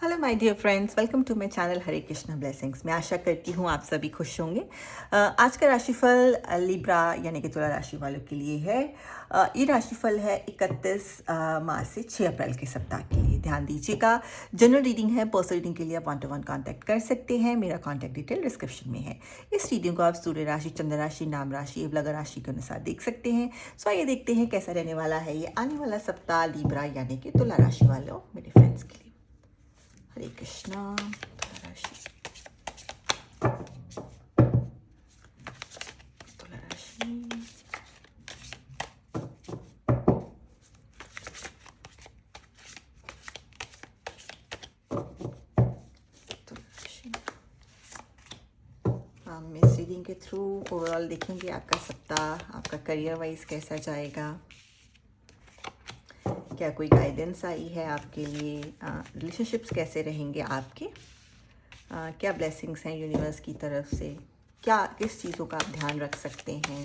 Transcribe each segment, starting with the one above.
Hello my dear friends, welcome to my channel Hare Krishna blessings. मैं आशा करती हूँ आप सभी खुश होंगे। आज का राशिफल लिब्रा यानी कि तुला राशि वालों के लिए है। ये राशिफल है 31 मार्च से 6 अप्रैल के सप्ताह के लिए। ध्यान दीजिएगा, जनरल रीडिंग है। पर्सनल रीडिंग के लिए आप 1-to-1 कॉन्टैक्ट कर सकते हैं। मेरा कॉन्टैक्ट डिटेल डिस्क्रिप्शन में है। इस रीडिंग को आप सूर्य राशि, चंद्र राशि, नाम राशि एवं लग्न राशि के अनुसार देख सकते हैं। सो आइए देखते हैं कैसा रहने वाला है ये आने वाला सप्ताह लिब्रा यानी कि तुला राशि वालों मेरे फ्रेंड्स के लिए। हरे कृष्णा। तुला राशि, तुला राशि, तुला राशि। हम इस रीडिंग के थ्रू ओवरऑल देखेंगे आपका सप्ताह, आपका करियर वाइज कैसा जाएगा, क्या कोई गाइडेंस आई है आपके लिए, रिलेशनशिप्स कैसे रहेंगे आपके, क्या ब्लेसिंग्स हैं यूनिवर्स की तरफ से, क्या किस चीज़ों का आप ध्यान रख सकते हैं।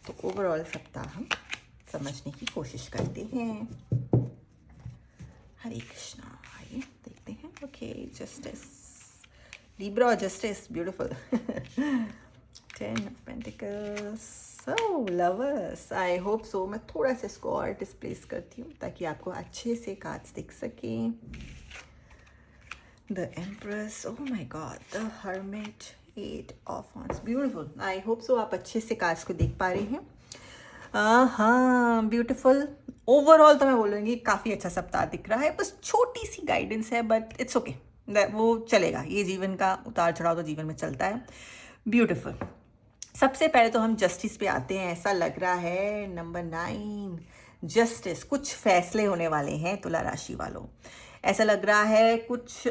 तो ओवरऑल सप्ताह हम समझने की कोशिश करते हैं। हरे कृष्णा। आइए देखते हैं। Okay, justice, Libra justice, beautiful. 10 of Pentacles, so lovers, I hope so। मैं थोड़ा सा इसको और डिस्प्लेस करती हूँ ताकि आपको अच्छे से कार्ड्स दिख सकें। The Empress, oh my God, the Hermit, 8 of Wands, beautiful। I hope so आप अच्छे से कार्ड्स को देख पा रहे हैं। हाँ, ब्यूटीफुल। ओवरऑल तो मैं बोलूँगी काफ़ी अच्छा सप्ताह दिख रहा है। बस छोटी सी गाइडेंस है, बट इट्स ओके, वो चलेगा। ये जीवन का उतार चढ़ाव तो जीवन में चलता है। ब्यूटीफुल। सबसे पहले तो हम जस्टिस पे आते हैं। ऐसा लग रहा है नंबर 9, जस्टिस। कुछ फैसले होने वाले हैं तुला राशि वालों। ऐसा लग रहा है कुछ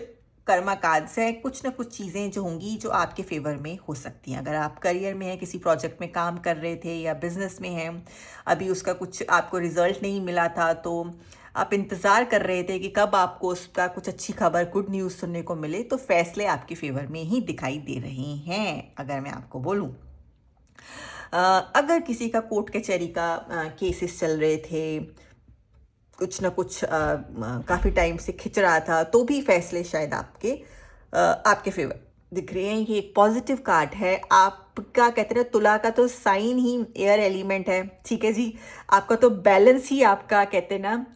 कर्मा कार्ड्स है, कुछ ना कुछ चीज़ें जो होंगी जो आपके फेवर में हो सकती हैं। अगर आप करियर में हैं, किसी प्रोजेक्ट में काम कर रहे थे या बिजनेस में हैं, अभी उसका कुछ आपको रिजल्ट नहीं मिला था, तो आप इंतज़ार कर रहे थे कि कब आपको उसका कुछ अच्छी खबर, गुड न्यूज़ सुनने को मिले, तो फैसले आपके फेवर में ही दिखाई दे रहे हैं। अगर मैं आपको बोलूँ, अगर किसी का कोर्ट कचहरी का केसेस चल रहे थे, कुछ ना कुछ काफ़ी टाइम से खिंच रहा था, तो भी फैसले शायद आपके फेवर दिख रहे हैं। ये एक पॉजिटिव कार्ड है। आपका कहते हैं तुला का तो साइन ही एयर एलिमेंट है, ठीक है जी। आपका तो बैलेंस ही आपका कहते हैं ना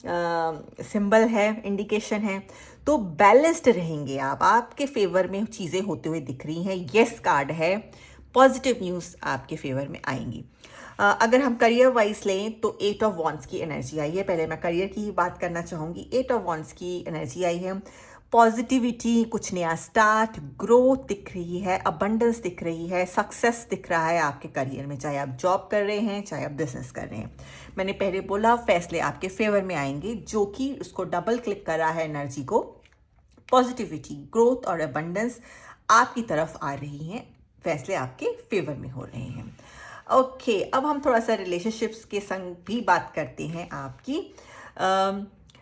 सिंबल है, इंडिकेशन है। तो बैलेंस्ड रहेंगे आप, आपके फेवर में चीज़ें होते हुए दिख रही हैं। येस कार्ड है, पॉजिटिव न्यूज़ आपके फेवर में आएंगी। अगर हम करियर वाइज लें तो 8 ऑफ वॉन्ड्स की एनर्जी आई है। पहले मैं करियर की ही बात करना चाहूँगी। 8 ऑफ वॉन्ड्स की एनर्जी आई है। पॉजिटिविटी, कुछ नया स्टार्ट, ग्रोथ दिख रही है, अबंडेंस दिख रही है, सक्सेस दिख रहा है आपके करियर में, चाहे आप जॉब कर रहे हैं, चाहे आप बिजनेस कर रहे हैं। मैंने पहले बोला फैसले आपके फेवर में आएंगे, जो कि उसको डबल क्लिक कर रहा है एनर्जी को। पॉजिटिविटी, ग्रोथ और अबंडेंस आपकी तरफ आ रही हैं, फैसले आपके फेवर में हो रहे हैं। ओके, अब हम थोड़ा सा रिलेशनशिप्स के संग भी बात करते हैं आपकी।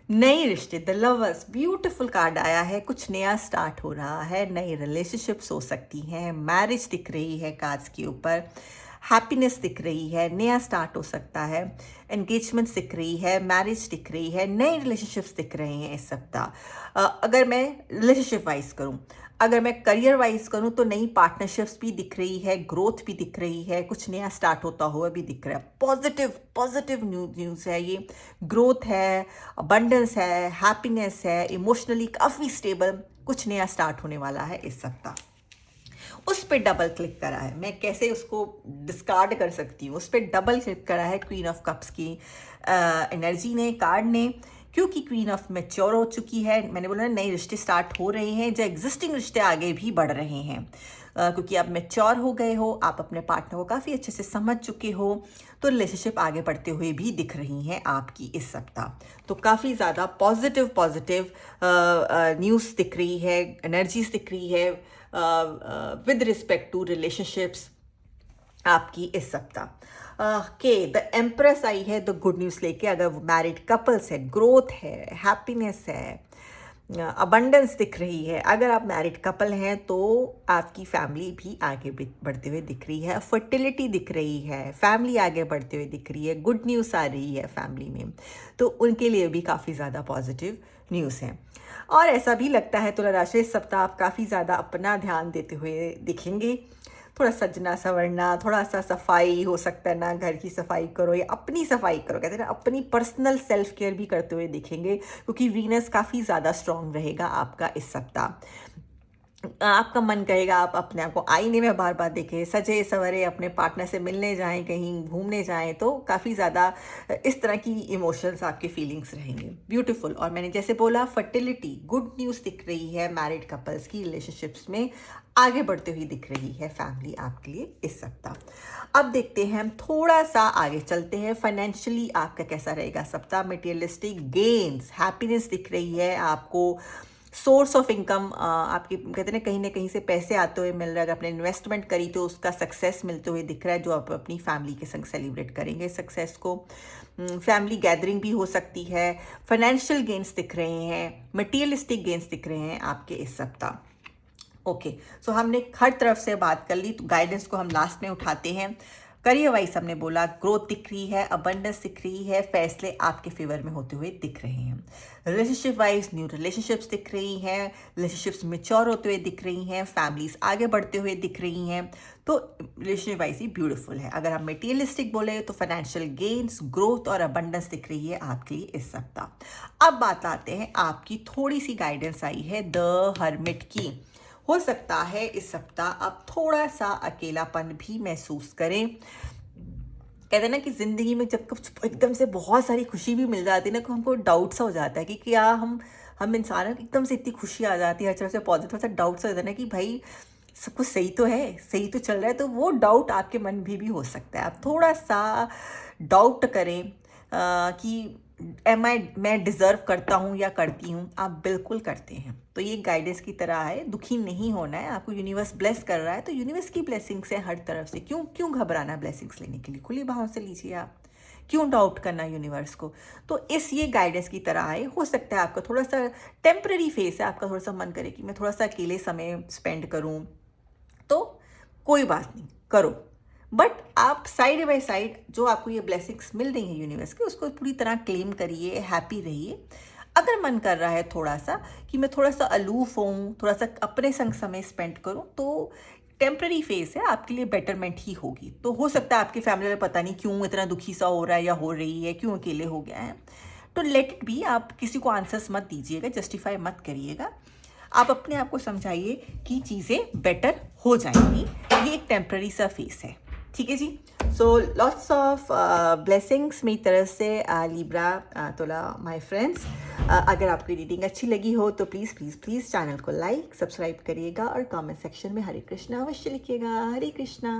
नए रिश्ते, द लवर्स, ब्यूटीफुल कार्ड आया है। कुछ नया स्टार्ट हो रहा है, नई रिलेशनशिप्स हो सकती हैं, मैरिज दिख रही है कार्ड्स के ऊपर, हैप्पीनेस दिख रही है, नया स्टार्ट हो सकता है, एंगेजमेंट्स दिख रही है, मैरिज दिख रही है, नए रिलेशनशिप्स दिख रहे हैं इस सप्ताह। अगर मैं रिलेशनशिप वाइज करूं, अगर मैं करियर वाइज करूं तो नई पार्टनरशिप्स भी दिख रही है, ग्रोथ भी दिख रही है, कुछ नया स्टार्ट होता हुआ भी दिख रहा है। पॉजिटिव पॉजिटिव न्यूज़ है ये। ग्रोथ है, अबंडेंस है, हैप्पीनेस है, इमोशनली काफ़ी स्टेबल, कुछ नया स्टार्ट होने वाला है इस सप्ताह। उस पर डबल क्लिक करा है, मैं कैसे उसको डिस्कार्ड कर सकती हूँ। उस पर डबल क्लिक करा है क्वीन ऑफ कप्स की एनर्जी ने, कार्ड ने, क्योंकि क्वीन ऑफ मैच्योर हो चुकी है। मैंने बोला नए रिश्ते स्टार्ट हो रहे हैं, जो एग्जिस्टिंग रिश्ते आगे भी बढ़ रहे हैं, क्योंकि आप मैच्योर हो गए हो, आप अपने पार्टनर को काफ़ी अच्छे से समझ चुके हो, तो रिलेशनशिप आगे बढ़ते हुए भी दिख रही हैं आपकी इस सप्ताह। तो काफ़ी ज़्यादा पॉजिटिव पॉजिटिव न्यूज़ दिख रही है, एनर्जीज दिख रही है विद रिस्पेक्ट टू रिलेशनशिप्स आपकी इस सप्ताह। के द एम्प्रेस आई है, द गुड न्यूज़ लेके। अगर वो मैरिड कपल्स है, ग्रोथ है, हैप्पीनेस है, अबंडेंस दिख रही है। अगर आप मैरिड कपल हैं तो आपकी फैमिली भी आगे बढ़ते हुए दिख रही है, फर्टिलिटी दिख रही है, फैमिली आगे बढ़ते हुए दिख रही है, गुड न्यूज़ आ रही है फैमिली में, तो उनके लिए भी काफ़ी ज़्यादा पॉजिटिव न्यूज़ है। और ऐसा भी लगता है तुला राशि इस सप्ताह आप काफ़ी ज़्यादा अपना ध्यान देते हुए दिखेंगे। थोड़ा सजना संवरना, थोड़ा सा सफाई हो सकता है ना, घर की सफाई करो या अपनी सफाई करो, कहते हैं ना अपनी पर्सनल सेल्फ केयर भी करते हुए दिखेंगे, क्योंकि वीनस काफ़ी ज़्यादा स्ट्रॉन्ग रहेगा आपका इस सप्ताह। आपका मन करेगा आप अपने आप को आईने में बार बार देखें, सजे सवरे अपने पार्टनर से मिलने जाएं, कहीं घूमने जाएं, तो काफ़ी ज़्यादा इस तरह की इमोशंस आपके फीलिंग्स रहेंगे। ब्यूटीफुल। और मैंने जैसे बोला फर्टिलिटी, गुड न्यूज़ दिख रही है मैरिड कपल्स की रिलेशनशिप्स में, आगे बढ़ते हुए दिख रही है फैमिली आपके लिए इस सप्ताह। अब देखते हैं हम थोड़ा सा आगे चलते हैं, फाइनेंशियली आपका कैसा रहेगा सप्ताह। मटेरियलिस्टिक गेन्स, हैप्पीनेस दिख रही है आपको, सोर्स ऑफ इनकम आपकी कहते हैं ना कहीं से पैसे आते हुए मिल रहा है। अगर आपने इन्वेस्टमेंट करी तो उसका सक्सेस मिलते हुए दिख रहा है, जो आप अपनी फैमिली के संग सेलिब्रेट करेंगे सक्सेस को। फैमिली गैदरिंग भी हो सकती है। फाइनेंशियल गेन्स दिख रहे हैं, मटीरियलिस्टिक गेन्स दिख रहे हैं आपके इस सप्ताह। ओके, सो हमने हर तरफ से बात कर ली, तो गाइडेंस को हम लास्ट में उठाते हैं। करियर वाइज हमने बोला ग्रोथ दिख रही है, अबंडेंस दिख रही है, फैसले आपके फेवर में होते हुए दिख रहे हैं। रिलेशनशिप वाइज न्यू रिलेशनशिप्स दिख रही हैं, रिलेशनशिप्स मैच्योर होते हुए दिख रही हैं, फैमिलीज आगे बढ़ते हुए दिख रही हैं, तो रिलेशनशिप वाइज ही ब्यूटीफुल है। अगर हम मटेरियलिस्टिक बोले तो फाइनेंशियल गेन्स, ग्रोथ और अबंडेंस दिख रही है आपके लिए इस सप्ताह। अब बात आते हैं, आपकी थोड़ी सी गाइडेंस आई है द हर्मिट की। हो सकता है इस सप्ताह आप थोड़ा सा अकेलापन भी महसूस करें। कहते हैं ना कि ज़िंदगी में जब कुछ एकदम से बहुत सारी खुशी भी मिल जाती है ना, तो हमको डाउट सा हो जाता है कि क्या हम इंसान एकदम से इतनी खुशी आ जाती है, हर तरफ से पॉजिटिव सा डाउट सा हो जाता है ना कि भाई सब कुछ सही तो है, सही तो चल रहा है, तो वो डाउट आपके मन में भी हो सकता है। आप थोड़ा सा डाउट करें कि मैं डिज़र्व करता हूँ या करती हूँ। आप बिल्कुल करते हैं, तो ये गाइडेंस की तरह है, दुखी नहीं होना है। आपको यूनिवर्स ब्लेस कर रहा है, तो यूनिवर्स की ब्लेसिंग्स है हर तरफ से। क्यों घबराना है ब्लेसिंग्स लेने के लिए, खुली बाहों से लीजिए आप। क्यों डाउट करना यूनिवर्स को। तो ये गाइडेंस की तरह है। हो सकता है आपका थोड़ा सा टेम्पररी फेस है, आपका थोड़ा सा मन करे कि मैं थोड़ा सा अकेले समय स्पेंड करूँ, तो कोई बात नहीं, करो। बट आप साइड बाय साइड जो आपको ये ब्लेसिंग्स मिल रही हैं यूनिवर्स की, उसको पूरी तरह क्लेम करिए, हैप्पी रहिए। अगर मन कर रहा है थोड़ा सा कि मैं थोड़ा सा अलूफ हूँ, थोड़ा सा अपने संग समय स्पेंड करूँ, तो टेम्प्रेरी फेस है, आपके लिए बेटरमेंट ही होगी। तो हो सकता है आपकी फैमिली में पता नहीं क्यों इतना दुखी सा हो रहा है या हो रही है, क्यों अकेले हो गया है, तो लेट इट बी। आप किसी को आंसर्स मत दीजिएगा, जस्टिफाई मत करिएगा। आप अपने आप को समझाइए कि चीज़ें बेटर हो जाएंगी, ये एक टेम्प्रेरी सा फेस है। ठीक है जी। सो लॉट्स ऑफ ब्लेसिंग्स मेरी तरफ से लिब्रा तुला माय फ्रेंड्स। अगर आपकी रीडिंग अच्छी लगी हो तो प्लीज़ प्लीज़ प्लीज़ चैनल को लाइक सब्सक्राइब करिएगा और कमेंट सेक्शन में हरे कृष्णा अवश्य लिखिएगा। हरे कृष्णा।